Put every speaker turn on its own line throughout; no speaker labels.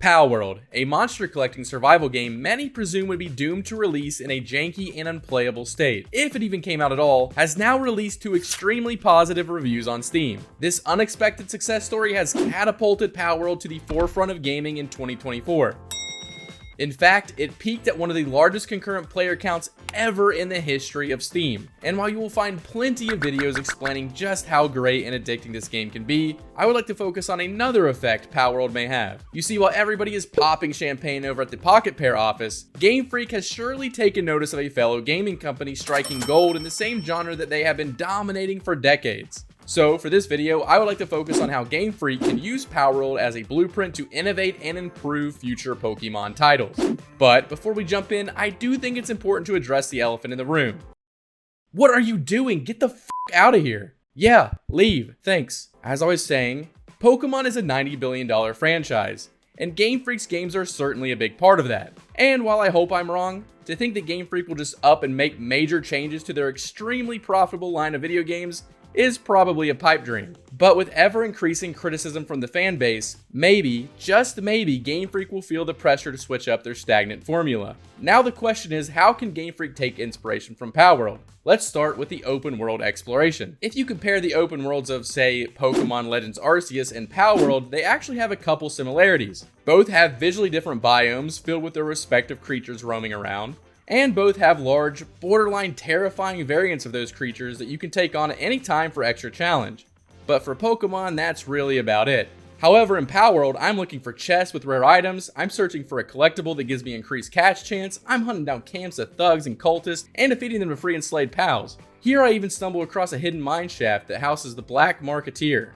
Palworld, a monster collecting survival game many presume would be doomed to release in a janky and unplayable state, if it even came out at all, has now released to extremely positive reviews on Steam. This unexpected success story has catapulted Palworld to the forefront of gaming in 2024. In fact, it peaked at one of the largest concurrent player counts ever in the history of Steam. And while you will find plenty of videos explaining just how great and addicting this game can be, I would like to focus on another effect Palworld may have. You see, while everybody is popping champagne over at the Pocket Pair office, Gamefreak has surely taken notice of a fellow gaming company striking gold in the same genre that they have been dominating for decades. So for this video, I would like to focus on how Gamefreak can use Palworld as a blueprint to innovate and improve future Pokemon titles. But before we jump in, I do think it's important to address the elephant in the room. What are you doing? Get the f out of here. Yeah, leave, thanks. As I was saying, Pokemon is a $90 billion franchise, and Gamefreak's games are certainly a big part of that. And while I hope I'm wrong, to think that Gamefreak will just up and make major changes to their extremely profitable line of video games is probably a pipe dream. But with ever increasing criticism from the fan base, maybe, just maybe, Gamefreak will feel the pressure to switch up their stagnant formula. Now the question is, how can Gamefreak take inspiration from Palworld? Let's start with the open world exploration. If you compare the open worlds of, say, Pokemon Legends Arceus and Palworld, they actually have a couple similarities. Both have visually different biomes filled with their respective creatures roaming around, and both have large, borderline terrifying variants of those creatures that you can take on at any time for extra challenge. But for Pokemon, that's really about it. However, in Palworld, I'm looking for chests with rare items, I'm searching for a collectible that gives me increased catch chance, I'm hunting down camps of thugs and cultists, and defeating them to free enslaved pals. Here I even stumble across a hidden mine shaft that houses the Black Marketeer,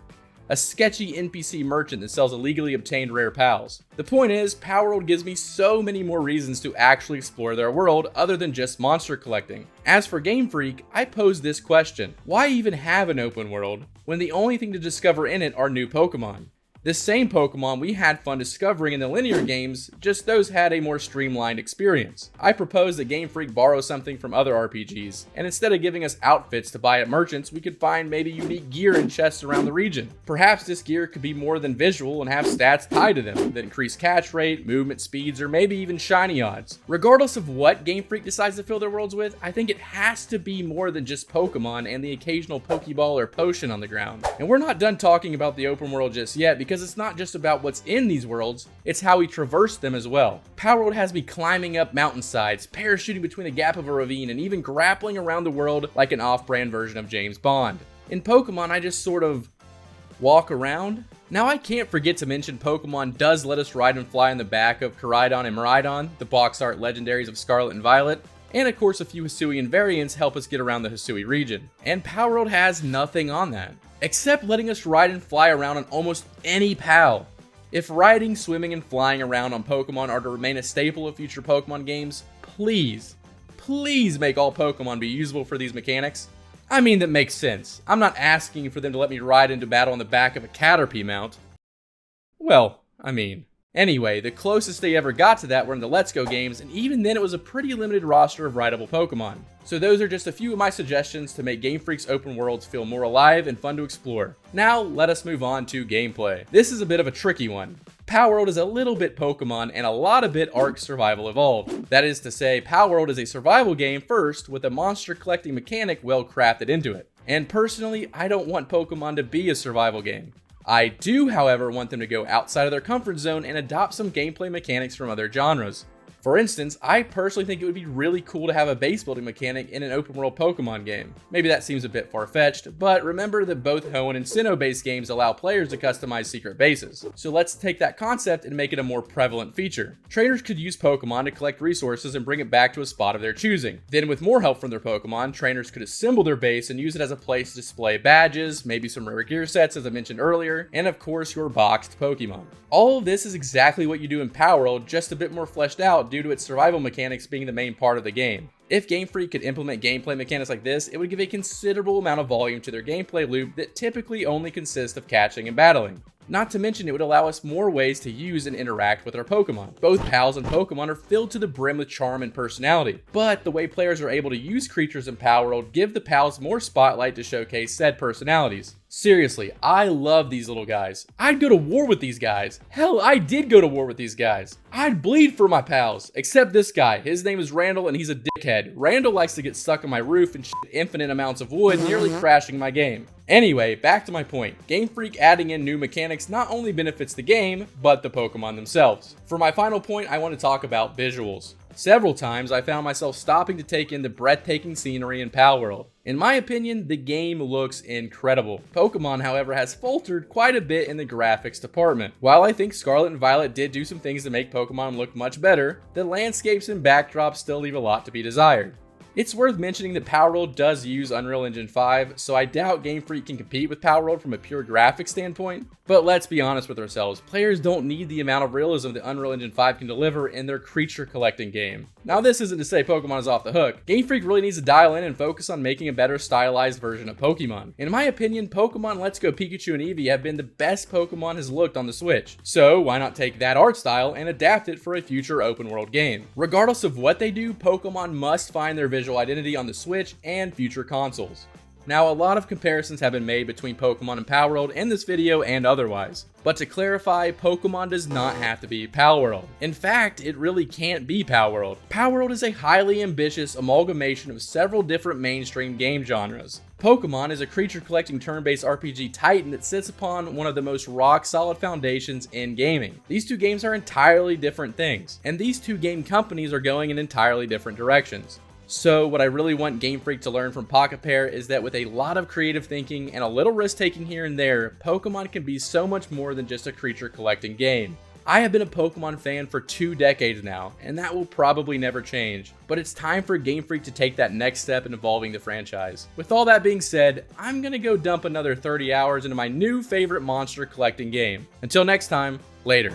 a sketchy NPC merchant that sells illegally obtained rare pals. The point is, Palworld gives me so many more reasons to actually explore their world other than just monster collecting. As for Gamefreak, I pose this question: why even have an open world when the only thing to discover in it are new Pokemon? The same Pokemon we had fun discovering in the linear games, just those had a more streamlined experience. I propose that Gamefreak borrow something from other RPGs, and instead of giving us outfits to buy at merchants, we could find maybe unique gear in chests around the region. Perhaps this gear could be more than visual and have stats tied to them that increase catch rate, movement speeds, or maybe even shiny odds. Regardless of what Gamefreak decides to fill their worlds with, I think it has to be more than just Pokemon and the occasional Pokeball or potion on the ground. And we're not done talking about the open world just yet, because it's not just about what's in these worlds, it's how we traverse them as well. Palworld has me climbing up mountainsides, parachuting between the gap of a ravine, and even grappling around the world like an off-brand version of James Bond. In Pokemon, I just sort of walk around. Now I can't forget to mention Pokemon does let us ride and fly in the back of Koraidon and Miraidon, the box art legendaries of Scarlet and Violet. And of course a few Hisuian variants help us get around the Hisui region. And Palworld has nothing on that, except letting us ride and fly around on almost any pal. If riding, swimming, and flying around on Pokemon are to remain a staple of future Pokemon games, please make all Pokemon be usable for these mechanics. I mean, that makes sense. I'm not asking for them to let me ride into battle on the back of a Caterpie mount. Well, I mean. Anyway, the closest they ever got to that were in the Let's Go games, and even then it was a pretty limited roster of rideable Pokemon. So those are just a few of my suggestions to make Gamefreak's open worlds feel more alive and fun to explore. Now, let us move on to gameplay. This is a bit of a tricky one. Palworld is a little bit Pokemon and a lot of bit Ark Survival Evolved. That is to say, Palworld is a survival game first with a monster collecting mechanic well crafted into it. And personally, I don't want Pokemon to be a survival game. I do, however, want them to go outside of their comfort zone and adopt some gameplay mechanics from other genres. For instance, I personally think it would be really cool to have a base building mechanic in an open world Pokemon game. Maybe that seems a bit far-fetched, but remember that both Hoenn and Sinnoh based games allow players to customize secret bases. So let's take that concept and make it a more prevalent feature. Trainers could use Pokemon to collect resources and bring it back to a spot of their choosing. Then with more help from their Pokemon, trainers could assemble their base and use it as a place to display badges, maybe some rare gear sets as I mentioned earlier, and of course your boxed Pokemon. All of this is exactly what you do in Palworld, just a bit more fleshed out due to its survival mechanics being the main part of the game. If Gamefreak could implement gameplay mechanics like this, it would give a considerable amount of volume to their gameplay loop that typically only consists of catching and battling. Not to mention it would allow us more ways to use and interact with our Pokemon. Both pals and Pokemon are filled to the brim with charm and personality, but the way players are able to use creatures in Palworld give the pals more spotlight to showcase said personalities. Seriously, I love these little guys. I'd go to war with these guys. Hell, I did go to war with these guys. I'd bleed for my pals. Except this guy. His name is Randall and he's a dickhead. Randall likes to get stuck on my roof and shit infinite amounts of wood, nearly crashing my game. Anyway, back to my point. Gamefreak adding in new mechanics not only benefits the game, but the Pokemon themselves. For my final point, I want to talk about visuals. Several times I found myself stopping to take in the breathtaking scenery in Palworld. In my opinion, the game looks incredible. Pokemon, however, has faltered quite a bit in the graphics department. While I think Scarlet and Violet did do some things to make Pokemon look much better, the landscapes and backdrops still leave a lot to be desired. It's worth mentioning that Palworld does use Unreal Engine 5, so I doubt Gamefreak can compete with Palworld from a pure graphics standpoint. But let's be honest with ourselves, players don't need the amount of realism that Unreal Engine 5 can deliver in their creature collecting game. Now this isn't to say Pokemon is off the hook. Gamefreak really needs to dial in and focus on making a better stylized version of Pokemon. In my opinion, Pokemon Let's Go Pikachu and Eevee have been the best Pokemon has looked on the Switch. So why not take that art style and adapt it for a future open world game? Regardless of what they do, Pokemon must find their visual identity on the Switch and future consoles. Now, a lot of comparisons have been made between Pokemon and Palworld in this video and otherwise. But to clarify, Pokemon does not have to be Palworld. In fact, it really can't be Palworld. Palworld is a highly ambitious amalgamation of several different mainstream game genres. Pokemon is a creature collecting turn-based RPG titan that sits upon one of the most rock-solid foundations in gaming. These two games are entirely different things, and these two game companies are going in entirely different directions. So what I really want Gamefreak to learn from Pocket Pair is that with a lot of creative thinking and a little risk taking here and there, Pokemon can be so much more than just a creature collecting game. I have been a Pokemon fan for 2 decades now, and that will probably never change, but it's time for Gamefreak to take that next step in evolving the franchise. With all that being said, I'm gonna go dump another 30 hours into my new favorite monster collecting game. Until next time, later.